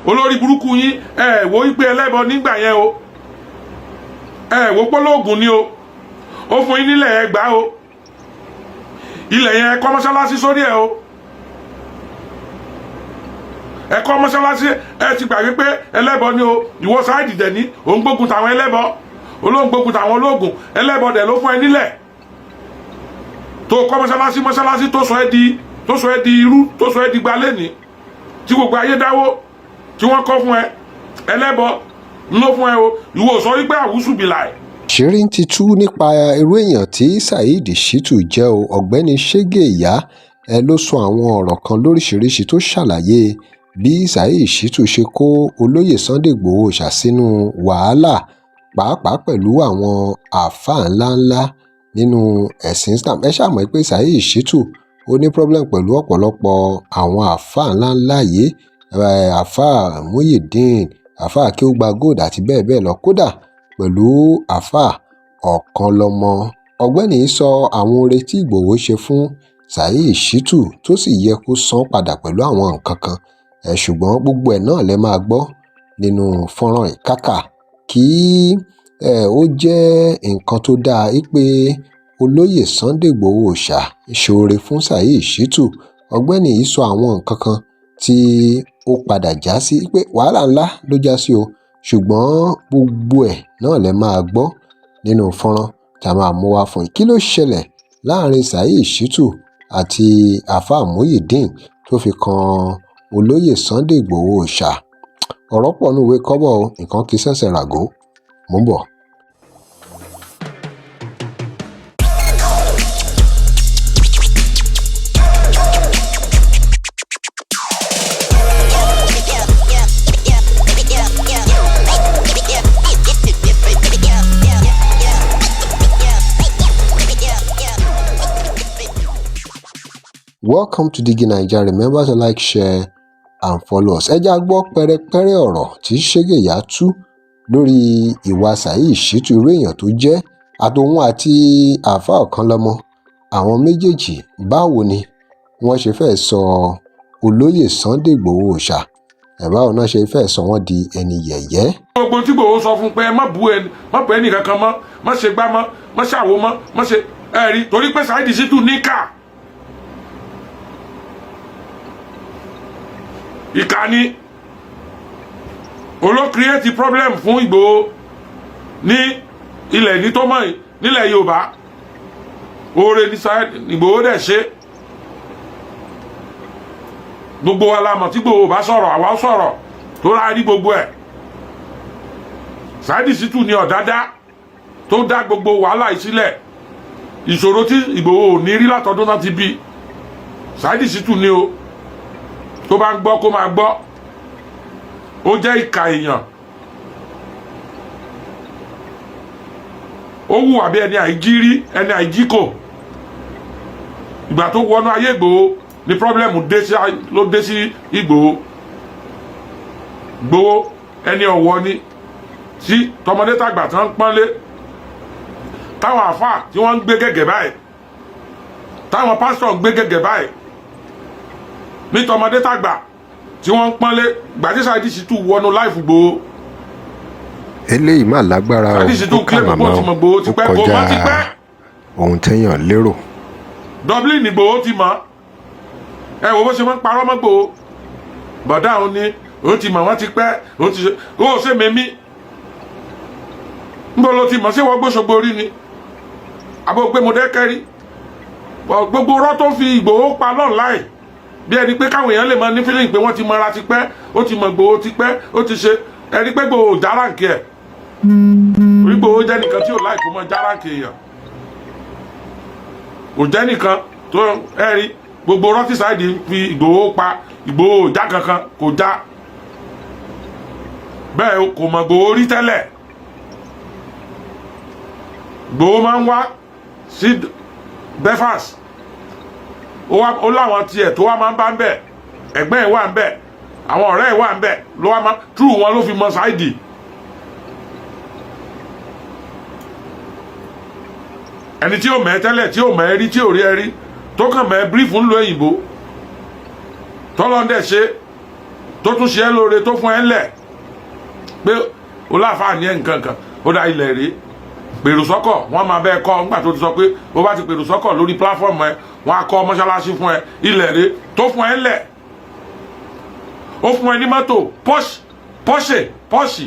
olórí burúkú yín wo wípé ẹlẹ́bọ nígbà yẹn o wo pọ́lọ́ọ̀gùn ni o ó fún yín nílẹ̀ ẹgbàá o ilẹ̀ yẹn kọ́ mọ́sálásí sórí ẹ̀ o ẹ̀kọ́ mọ́sálásí ti gbà wípé ẹlẹ́bọ ni o ìwọ Saheed dẹ̀ ní òun gbógun tàwọn ẹlẹ́bọ olóhùn gbógun tàwọn ológun ẹlẹ́bọ dẹ̀ ló fún ẹ nílẹ̀ tó kọ́ mọ́sálásí tó sọ ẹ́ di irú tó sọ ẹ́ di gbalẹ́ ní tí gbogbo ayé dáwó tí wọ́n kọ́ fún ẹ ẹlẹ́bọ ló fún ẹ o ìwọ sọ wípé àwùsù bìlà ẹ̀. ṣírí ti tú nípa irú èèyàn tí Saheed Shittu jẹ́ o. ọ̀gbẹ́ni Ṣẹ́gẹ̀ Ìyá ló sọ àwọn ọ̀rọ̀ kan lóríṣiríṣi tó ṣàlàyé bí Saheed Shittu ṣe kó olóyè Sunday Igboho ṣàsínú wàhálà pàápàá pẹ̀lú àwọn àáfàá ńláńlá nínú ẹ̀sìn Islam. ẹ ṣàmọ̀ pé Saheed Shittu ó ní problem pẹ̀lú ọ̀pọ̀lọpọ̀ àwọn àáfàá ńláńlá yìí àáfàá Muyideen àáfàá Akeugba Gold àti bẹ́ẹ̀ bẹ́ẹ̀ lọ, kódà pẹ̀lú àáfàá Ọ̀kanlọ́mọ. ọ̀gbẹ́ni sọ àwọn oore tí Igboho ṣe fún Saheed Shittu tó sì yẹ kó san padà pẹ̀lú àwọn nǹkan kan ṣùgbọ́n gbogbo ẹ̀ náà lẹ máa gbọ́ nínú fọ́nrán ìkákà kí ó jẹ́ nǹkan tó dáa pé olóyè Sunday Igboho ṣoore fún Saheed Shittu. ọ̀gbẹ́ni yìí sọ àwọn nǹkan kan tí ó padà já sí pé wàhálà ńlá ló já sí o ṣùgbọ́n gbogbo ẹ̀ náà lẹ máa gbọ́ nínú fọ́nrán tá a máa mú wá fún yín. kí ló ṣẹlẹ̀ láàrin Saheed Shittu àti àáfàá Muyideen tó fi kan olóyè Sunday Igboho ọ̀rọ̀ pọ̀ ní ìwé kọ́bọ̀ nǹkan kì í ṣẹ̀ṣẹ̀ ràgó mò ń bọ̀. Welcome to Digi Naija. Remember to like, share and follow us. ẹ já gbọ́ pẹ́rẹ́pẹ́rẹ́ ọ̀rọ̀ tí Ṣẹ́gẹ̀ Ìyá tú lórí ìwà Saheed Shittu, irú èèyàn tó jẹ́ àtòun àti àáfàá Ọ̀kanlọ́mọ. àwọn méjèèjì báwo ni wọ́n ṣe fẹ́ sọ olóyè Sunday Igboho báwo náà ṣe fẹ́ sọ wọ́n di ẹni yẹ̀yẹ́. gbogbo tí Igboho sọ fún pé má bú ẹnì kankan mọ́ má ṣe gbá mọ́ má ṣàwo mọ́ má ṣe ẹ̀rí torí pé Saheed Shittu níkà. ìkànnì olókìrìẹ́tì problem fún Igboho ní ilẹ̀ ní tó mọ̀ nílẹ̀ Yorùbá oore ní Saheed Igboho dẹ̀ ṣe gbogbo wa la mọ̀ tí Igboho bá sọ̀rọ̀ àwa sọ̀rọ̀ tó rárí gbogbo ẹ̀. Saheed Shittu ní ọ̀dádá tó dá gbogbo wàhálà ìsílẹ̀ ìṣòro tí Igboho ò ní rí látọdún náà ti bí Saheed Shittu ní o tó bá ń gbọ́ kó máa gbọ́ ó jẹ́ ìkà èèyàn ó hùwà bí ẹni àìjírí ẹni àìjíkò ìgbà tó wọnú ayé Igboho ni pọ́blẹ́mù ló dé sí Igboho ẹni ọ̀wọ́ ni tí tọmọdé tàgbà tán ń pọ́nlé táwọn àfáà tí wọ́n ń gbé gẹ́gẹ́ báyìí táwọn pásítọ̀ ń gbé gẹ́gẹ́ báyìí ní tọmọdé tàgbà tí wọ́n ń pọ́nlé gbàtí Saheed Shittu wọnú láìfù Igboho. eléyìí mà lágbára ó kà màmá ó kọjá ohun téèyàn lérò. Dublin Igboho ti mọ̀ ẹ wo bó ṣe máa ń parọ́ mọ́ Igboho bọ̀dá òun ni òun ti mọ̀ wọ́n ti pẹ́ òun ti ṣe ó ṣe mẹ́mí níbo ló ti mọ̀ ṣé wọ́n gbóṣogbo rí ni àbò pé mo dẹ́kẹ́rí gbogbo rọ́ tó fi Igboho pa lọ́nláì bí ẹni pé káwọn èèyàn lè mọ ní feeling pé wọ́n ti mọra ti pẹ́ ó ti mọ̀ Igboho ti pẹ́ ó ti ṣe ẹni pé Igboho járáǹkì ẹ̀ orí Igboho jẹ́ nìkan tí ò láì kó mọ járáǹkì èèyàn kò jẹ́ nìkan tó ẹ̀rí gbogbo rọ́tí Saheed fi Igboho pa Igboho já kankan kò já bẹ́ẹ̀ kò mọ̀ Igboho rí tẹ́lẹ̀. Igboho máa ń wá sí Belfast ó láwọn tiẹ̀ tó wá máa ń bá ń bẹ̀ ẹ̀gbẹ́ ẹ̀ wà ń bẹ̀ àwọn ọ̀rẹ́ ẹ̀ wà ń bẹ̀ ló wá máa true wọn ló fi mọ Saheed. ẹni tí ò mẹ́ tẹ́lẹ̀ tí ò mẹ́ rí tí ò rí ẹ rí tó kàn mẹ́ brief ń lo òyìnbó tọ́lọ́ndẹ̀ ṣe tó tún ṣe é lóore tó fún ẹ ńlẹ̀ pé o láǹfààní ẹ̀ nǹkan kan ó dá ilẹ̀ rí pèrò sọ́kọ̀ wọ́n máa bẹ́ẹ̀ kọ́ nígbà tó ti sọ pé bó bá ti pèrò sọ́kọ̀ lórí pláfọ́ọ̀mù ẹ wọ́n á kọ́ mọ́ṣáláṣí fún ẹ ilẹ̀ rí tó fún ẹ ńlẹ̀ ó fún ẹ ní mọ́tò Porsche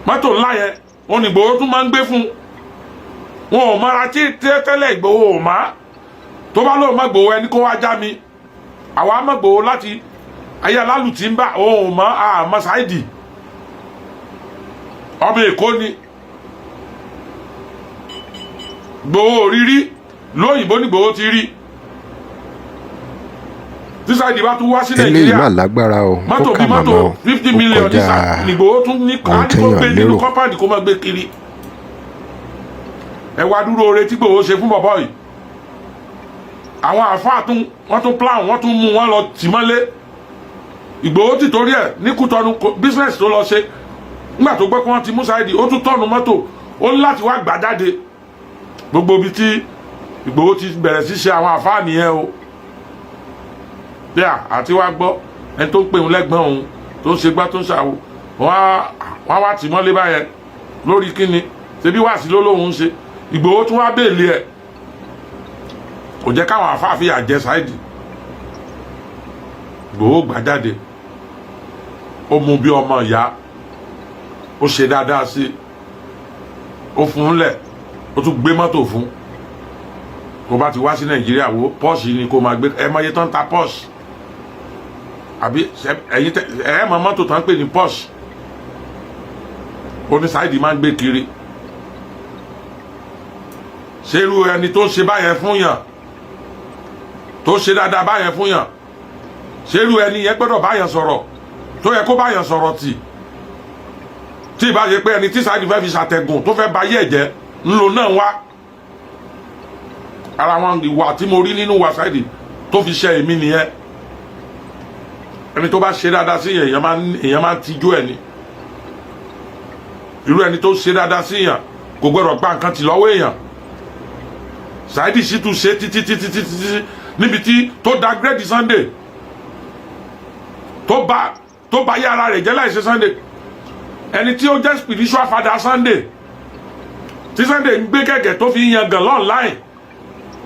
mọ́tò ńlá yẹn òun ní Ìgbòho tún máa ń gbé fún wọn ò mọ́ra tí tẹ́lẹ̀ Ìgbòho ò má tó bá lóun mọ́ Ìgbòho ẹni kó wá já mi àwa mọ́ Ìgbòho láti ayé alálù tí ń bá òun ò mọ́ àmọ́ Saheed ọmọ Èkó ni Ìgbòho òrírí lóyìnbó ní Ìgbòho ti rí tí Saheed bá tún wá sí Nàìjíríà eléyìí mà lágbára o mọ́tò bí mọ́tò 50 million ní Ìgbòho tún ní káàdì tó gbé nínú kọ́pàdì kó má gbé kiri ẹ wá dúró oore tí Ìgbòho ṣe fún bọ̀bọ̀ yìí àwọn àfáà wọ́n tún plan wọ́n tún mú wọn lọ tì mọ́lé Ìgbòho ti torí ẹ̀ ní Kútọ́nù business tó lọ ṣe nígbà tó gbọ́ pé wọ́n ti mú Saheed ó tún tọ́nu mọ́tò ó ní láti wá gbà jáde gbogbo ibi tí Ìgbòho ti bẹ̀rẹ̀ sí ṣe àwọn àfáà nìyẹn o bíà àti wá gbọ́ ẹni tó ń pè òun lẹ́gbọ́n òun tó ń ṣe gbá tó ń ṣàwò wọ́n wá tì mọ́lé báyẹn lórí kíni ṣebí wàásì ló lóun ń ṣe Ìgbòho tún wá bèèlì ẹ̀ kò jẹ́ káwọn àfáà fìyà jẹ Saheed Ìgbòho gbà jáde ó mú bí ọmọ ìyá ó ṣe dáadáa sí ó fún un lẹ̀ ó tún gbé mọ́tò fún kó bá ti wá sí Nàìjíríà wo Porsche ni kó máa gbé ẹ mọ iye tó ń ta Porsche àbí ẹ̀yin ẹ mọ mọ́tò tó ń pè ní Porsche ó ní Saheed máa ń gbé kiri ṣé irú ẹni tó ń ṣe báyẹn fún yàn tó ṣe dáadáa báyẹn fún yàn ṣé irú ẹni yẹn gbọ́dọ̀ báyẹn sọ̀rọ̀ tó yẹ kó báyẹn sọ̀rọ̀ tí ìbá ṣe pé ẹni tí Saheed fẹ́ fi ṣàtẹ̀gùn tó fẹ́ ba ayé ẹ̀jẹ̀ ńlò náà wá ara wọn ìwà tí mo rí nínú wa Saheed tó fi ṣe èmi nìyẹn ẹni tó bá ṣe dáadáa sí èèyàn máa ń tijú ẹ̀ ni irú ẹni tó ṣe dáadáa sí èèyàn kò gbọdọ̀ gba nǹkan tì lọ́wọ́ èèyàn Saheed Shittu ṣe títí níbi tí tó da gírèdì Sunday tó bá yá ara rẹ̀ jẹ́ láìṣe Sunday ẹni tí ó jẹ́ spiritual father Sunday tí Sunday ń gbé gẹ́gẹ́ tó fi yan gan online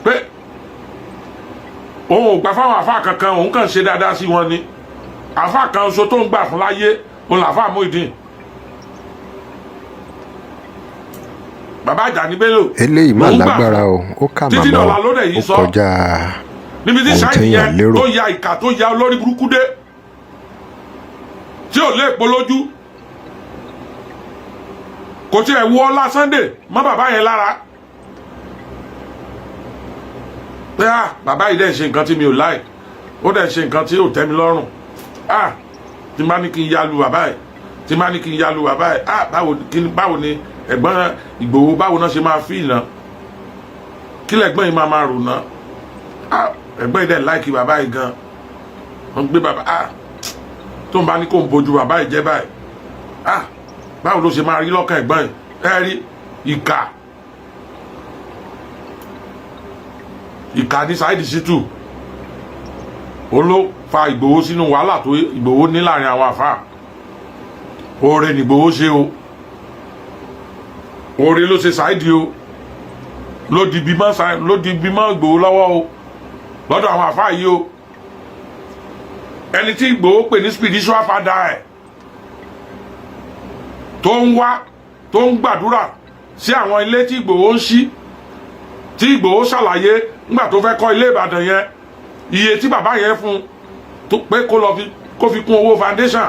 pé òun ò gbà fáwọn àfáà kankan òun kàn ṣe dáadáa sí wọn ni àfáà kan oṣù tó ń gbà fún láyé òun làfáà Muyideen bàbá Ajani Bello eléyìí mà lágbára o ó kà màmá o ó kọjá níbi tí ohun Saheed téèyàn yẹn lérò tó ya ìkà tó ya olórí burúkú dé tí ò lè polójú kò tí ẹ̀ wọ́ ọlá Sunday mọ́ bàbá yẹn lára pé bàbá yìí dẹ̀ ṣe nǹkan tí mi ò láì ó dẹ̀ ṣe nǹkan tí ò tẹ́ mi lọ́rùn tí má ní kí n yalu bàbá yìí tí má ní kí n yalu bàbá yìí báwo ni ẹ̀gbọ́n Ìgbòho báwo náà ṣe máa fi ìná kí lẹ́gbọ́n yìí máa rò ná ẹ̀gbọ́n yìí dẹ̀ láìkí bàbá yìí gan wọ́n gbé bàbá tó ń bá ní kó ń bojú bàbá yìí jẹ́ báyìí báwo ló ṣe máa rí lọ́kàn ẹ̀gbọ́n yìí ẹ rí ìkà ní Saheed Shittu ó ló fa Ìgbòho sínú wàhálà tó Ìgbòho ní láàrin àwọn àfáà oore ní Ìgbòho ṣe o oore ló ṣe Saheed o ló di bímọ Ìgbòho lọ́wọ́ o lọ́dọ̀ àwọn àfáà yìí o ẹni tí Ìgbòho pè ní spiritual father ẹ̀ tó ń wá tó ń gbàdúrà sí àwọn ilé tí Ìgbòho ń ṣí tí Ìgbòho ṣàlàyé nígbà tó fẹ́ kọ́ ilé Ìbàdàn yẹn iye tí bàbá yẹn fún pé kó fi kún owó foundation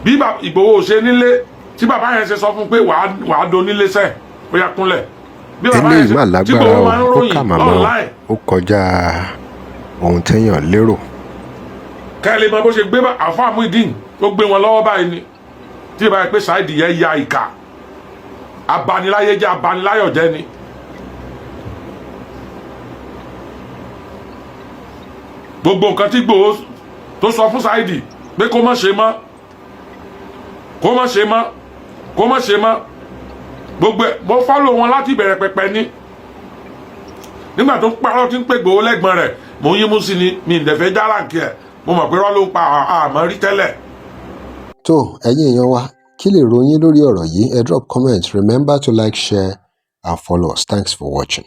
bí Ìgbòho ṣe nílé tí bàbá yẹn ṣe sọ fún pé wàá do nílé sẹ́ ó yá kúnlẹ̀ bí bàbá yẹn ṣe tí Ìgbòho máa ń ròyìn online ó kọjá ohun téèyàn lérò kẹ́lẹ́ mọ bó ṣe gbé àfáà Muyideen tó gbé wọn lọ́wọ́ báyìí ni tí ìbá yẹ pé Saheed yẹn ya ìkà abaniláyé jẹ́ abaniláyọ̀ jẹ́ ni gbogbo nǹkan tí Ìgbòho tó sọ fún Saheed pé kó má ṣe mọ́ gbogbo ẹ̀ mo fọ́lọ̀ wọn láti bẹ̀rẹ̀ pẹ̀pẹ̀ ni nígbà tó ń parọ́ tí ń pè Ìgbòho lẹ́gbọ̀n rẹ̀ mo ń yín mú sí ni mi ì dẹ̀fẹ́ jára nkì ẹ̀ mo mọ̀ pé irọ́ ló ń pa àmọ́ rí tẹ́lẹ̀. tó ẹ̀yin èèyàn wa kí lè ròyìn lórí ọ̀rọ̀ yìí ẹ drop comment remember to like share and follow us thanks for watching.